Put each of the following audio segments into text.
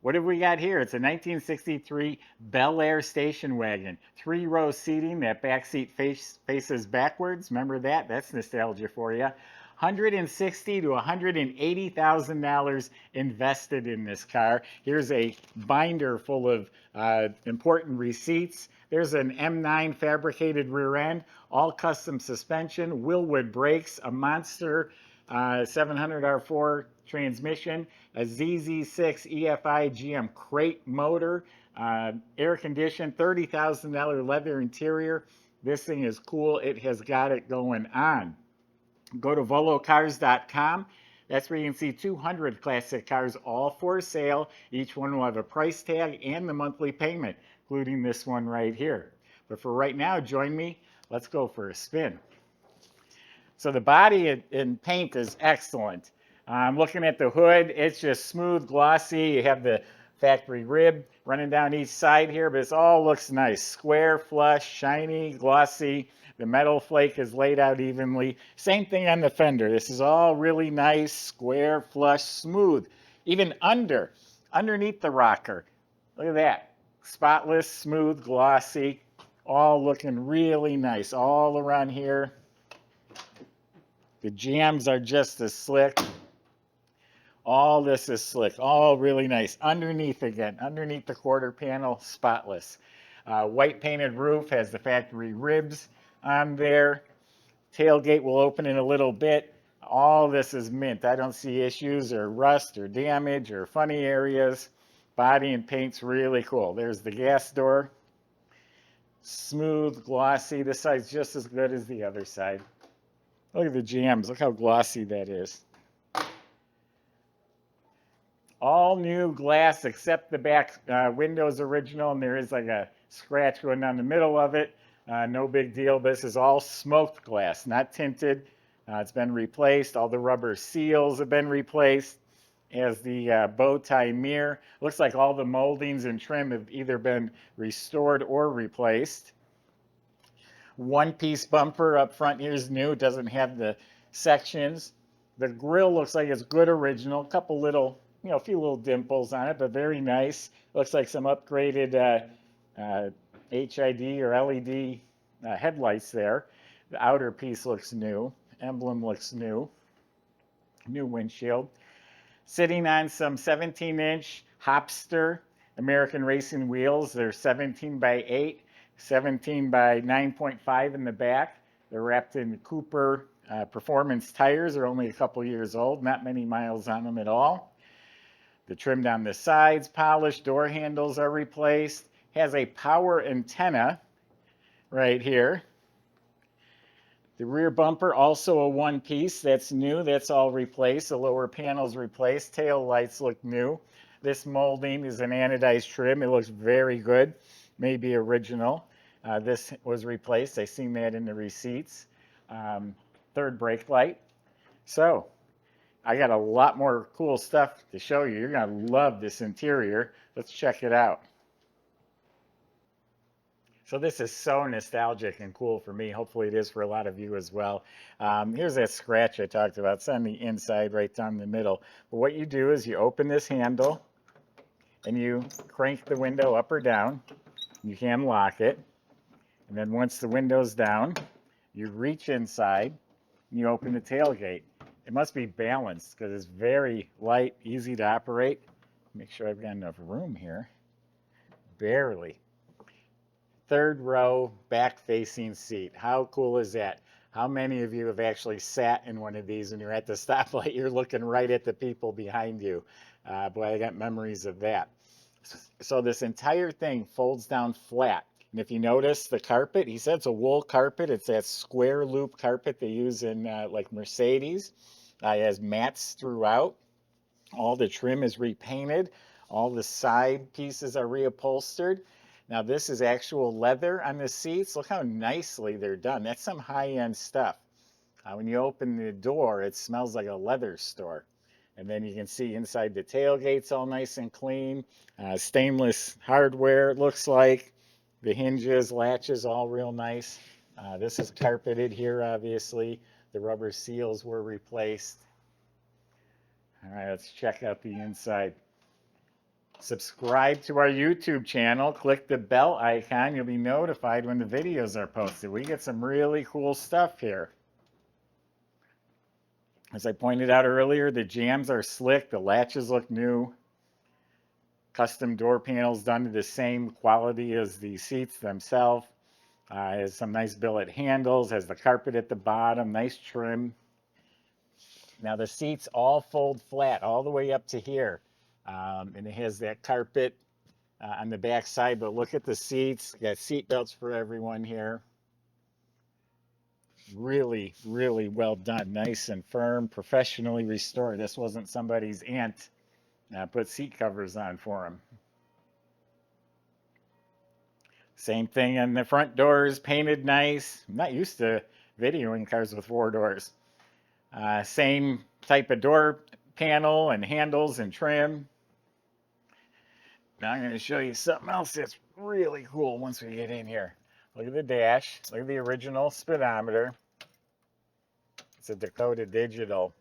What have we got here? It's a 1963 Bel Air station wagon. 3-row seating. That back seat faces backwards. Remember that? That's nostalgia for you. $160,000 to $180,000 invested in this car. Here's a binder full of important receipts. There's an M9 fabricated rear end, all custom suspension, Willwood brakes, a monster 700R4 transmission, a ZZ6 EFI GM crate motor, air conditioned, $30,000 leather interior. This thing is cool. It has got it going on. Go to volocars.com. That's where you can see 200 classic cars, all for sale. Each one will have a price tag and the monthly payment, including this one right here. But for right now, join me. Let's go for a spin. So the body and paint is excellent. I'm looking at the hood. It's just smooth, glossy. You have the factory rib running down each side here, but it all looks nice. Square, flush, shiny, glossy. The metal flake is laid out evenly. Same thing on the fender. This is all really nice, square, flush, smooth. Even underneath the rocker. Look at that. Spotless, smooth, glossy. All looking really nice all around here. The jams are just as slick. All this is slick, all really nice. Underneath again, underneath the quarter panel, spotless. White painted roof has the factory ribs on there. Tailgate will open in a little bit. All this is mint. I don't see issues or rust or damage or funny areas. Body and paint's really cool. There's the gas door. Smooth, glossy. This side's just as good as the other side. Look at the jams. Look how glossy that is. All new glass except the back windows original, and there is like a scratch going down the middle of it. No big deal. This is all smoked glass, not tinted. It's been replaced. All the rubber seals have been replaced. As the bow tie mirror. Looks like all the moldings and trim have either been restored or replaced. One-piece bumper up front here is new. It doesn't have the sections. The grille looks like it's good original. A couple little, a few little dimples on it, but very nice. Looks like some upgraded HID or LED headlights there. The outer piece looks new. Emblem looks new. New windshield. Sitting on some 17-inch Hopster American Racing wheels. They're 17 by 8. 17 by 9.5 in the back. They're wrapped in Cooper performance tires. They're only a couple years old, not many miles on them at all. The trim down the sides, polished, door handles are replaced. Has a power antenna right here. The rear bumper, also a one-piece. That's new. That's all replaced. The lower panel's replaced. Tail lights look new. This molding is an anodized trim. It looks very good. Maybe original. This was replaced. I seen that in the receipts. Third brake light. So I got a lot more cool stuff to show you. You're going to love this interior. Let's check it out. So this is so nostalgic and cool for me. Hopefully it is for a lot of you as well. Here's that scratch I talked about. It's on the inside right down the middle. But what you do is you open this handle and you crank the window up or down. You can lock it. And then once the window's down, you reach inside and you open the tailgate. It must be balanced because it's very light, easy to operate. Make sure I've got enough room here. Barely. Third row, back-facing seat. How cool is that? How many of you have actually sat in one of these when you're at the stoplight? You're looking right at the people behind you. Boy, I got memories of that. So this entire thing folds down flat. And if you notice the carpet, he said it's a wool carpet. It's that square loop carpet they use in like Mercedes. It has mats throughout. All the trim is repainted. All the side pieces are reupholstered. Now this is actual leather on the seats. Look how nicely they're done. That's some high-end stuff. When you open the door, it smells like a leather store. And then you can see inside the tailgate's all nice and clean. Stainless hardware, it looks like. The hinges, latches, all real nice. This is carpeted here, obviously. The rubber seals were replaced. All right, let's check out the inside. Subscribe to our YouTube channel. Click the bell icon. You'll be notified when the videos are posted. We get some really cool stuff here. As I pointed out earlier, the jambs are slick. The latches look new. Custom door panels done to the same quality as the seats themselves. Has some nice billet handles. Has the carpet at the bottom. Nice trim. Now the seats all fold flat all the way up to here. And it has that carpet on the back side, but look at the seats. Got seat belts for everyone here. Really, really well done. Nice and firm, professionally restored. This wasn't somebody's aunt put seat covers on for them. Same thing on the front doors, painted nice. I'm not used to videoing cars with 4 doors. Same type of door panel and handles and trim. Now I'm going to show you something else that's really cool once we get in here. Look at the dash. Look at the original speedometer. It's a Dakota digital.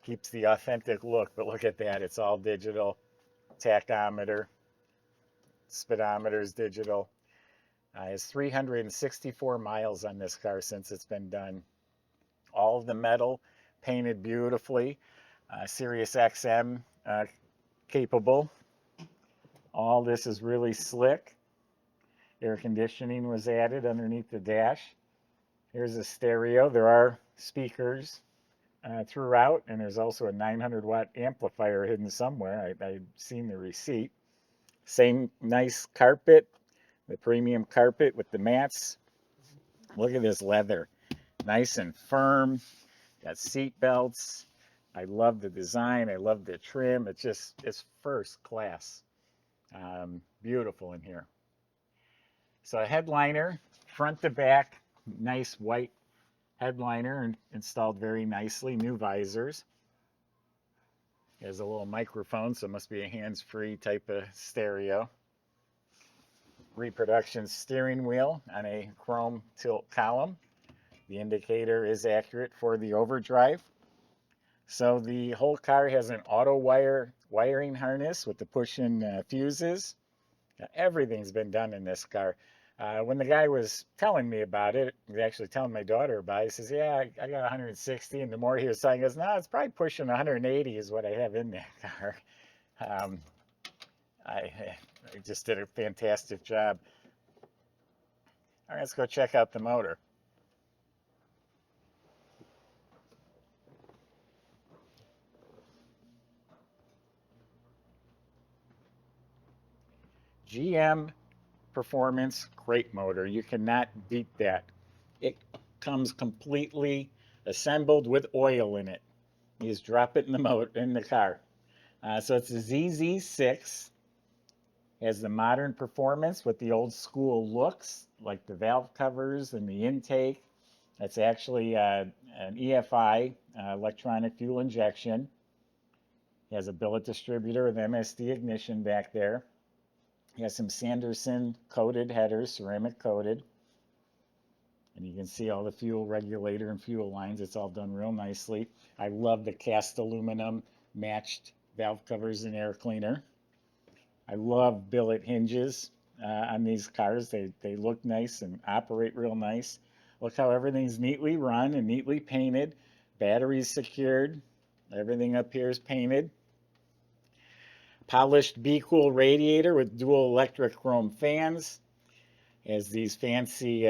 Keeps the authentic look, but look at that. It's all digital. Tachometer. Speedometer is digital. It's 364 miles on this car since it's been done. All of the metal painted beautifully. Sirius XM capable. All this is really slick. Air conditioning was added underneath the dash. Here's a stereo. There are speakers throughout, and there's also a 900-watt amplifier hidden somewhere. I've seen the receipt. Same nice carpet, the premium carpet with the mats. Look at this leather. Nice and firm. Got seat belts. I love the design. I love the trim. It's first class. Beautiful in here. So a headliner, front to back, nice white headliner installed very nicely. New visors. There's a little microphone, so it must be a hands-free type of stereo. Reproduction steering wheel on a chrome tilt column. The indicator is accurate for the overdrive. So the whole car has an auto wiring harness with the push-in fuses. Everything's been done in this car. When the guy was telling me about it, he was actually telling my daughter about it. He says, yeah, I got 160. And the more he was saying, he goes, no, it's probably pushing 180 is what I have in that car. I just did a fantastic job. All right, let's go check out the motor. GM performance crate motor. You cannot beat that. It comes completely assembled with oil in it. You just drop it in the motor in the car. So it's a ZZ6. Has the modern performance with the old school looks, like the valve covers and the intake. It's actually an EFI, electronic fuel injection. It has a billet distributor with MSD ignition back there. It has some Sanderson coated headers, ceramic coated. And you can see all the fuel regulator and fuel lines. It's all done real nicely. I love the cast aluminum matched valve covers and air cleaner. I love billet hinges on these cars. They look nice and operate real nice. Look how everything's neatly run and neatly painted. Batteries secured. Everything up here is painted. Polished Be Cool radiator with dual electric chrome fans. Has these fancy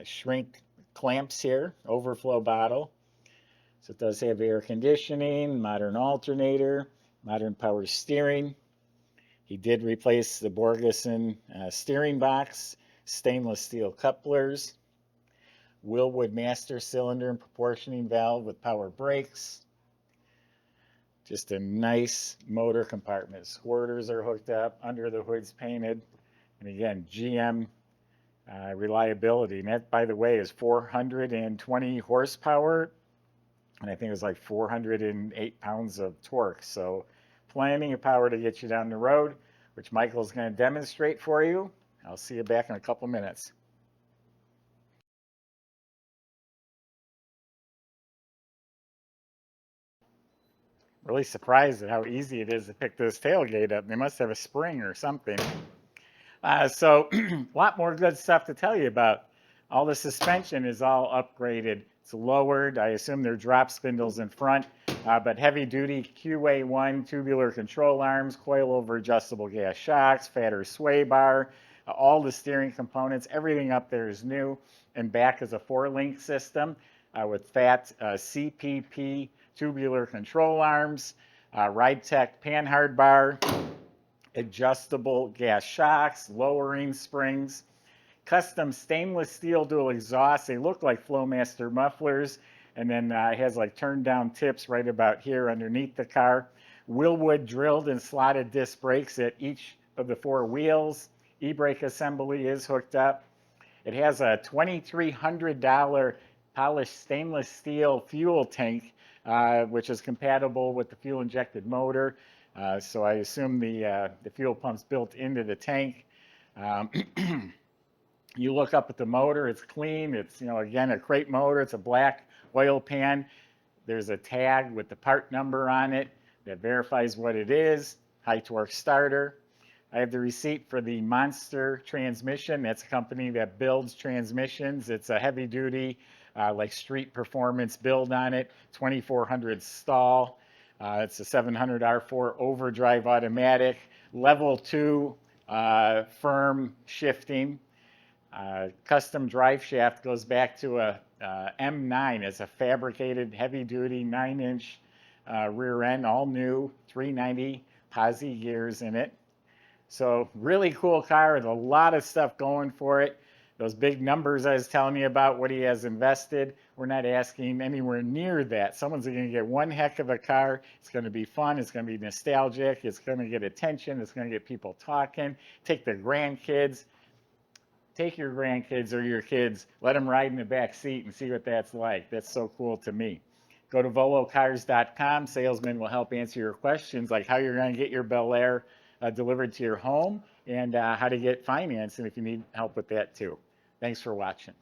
shrink clamps here, overflow bottle. So it does have air conditioning, modern alternator, modern power steering. He did replace the Borgeson steering box, stainless steel couplers, Willwood master cylinder and proportioning valve with power brakes. Just a nice motor compartment. Squirters are hooked up, under the hood's painted. And again, GM reliability. And that, by the way, is 420 horsepower. And I think it was like 408 pounds of torque. So plenty of power to get you down the road, which Michael's going to demonstrate for you. I'll see you back in a couple minutes. Really surprised at how easy it is to pick this tailgate up. They must have a spring or something. So a lot more good stuff to tell you about. All the suspension is all upgraded. It's lowered. I assume they're drop spindles in front, but heavy duty QA1 tubular control arms, coilover adjustable gas shocks, fatter sway bar, all the steering components, everything up there is new. And back is a 4-link system with fat CPP tubular control arms, RideTech panhard bar, adjustable gas shocks, lowering springs, custom stainless steel dual exhausts. They look like Flowmaster mufflers, and then it has like turn down tips right about here underneath the car. Willwood drilled and slotted disc brakes at each of the 4 wheels. E-brake assembly is hooked up. It has a $2,300 polished stainless steel fuel tank, which is compatible with the fuel injected motor. So I assume the fuel pump's built into the tank. You look up at the motor, it's clean. It's, again, a crate motor. It's a black oil pan. There's a tag with the part number on it that verifies what it is. High torque starter. I have the receipt for the Monster transmission. That's a company that builds transmissions. It's a heavy duty, like street performance build on it, 2400 stall. It's a 700 R4 overdrive automatic, level 2 firm shifting. Custom drive shaft goes back to a M9 as a fabricated heavy duty 9-inch rear end, all new, 390 posi gears in it. So really cool car with a lot of stuff going for it. Those big numbers I was telling you about, what he has invested, we're not asking anywhere near that. Someone's going to get one heck of a car. It's going to be fun. It's going to be nostalgic. It's going to get attention. It's going to get people talking. Take their grandkids. Take your grandkids or your kids. Let them ride in the back seat and see what that's like. That's so cool to me. Go to volocars.com. Salesmen will help answer your questions, like how you're going to get your Bel Air delivered to your home and how to get financed, and if you need help with that too. Thanks for watching.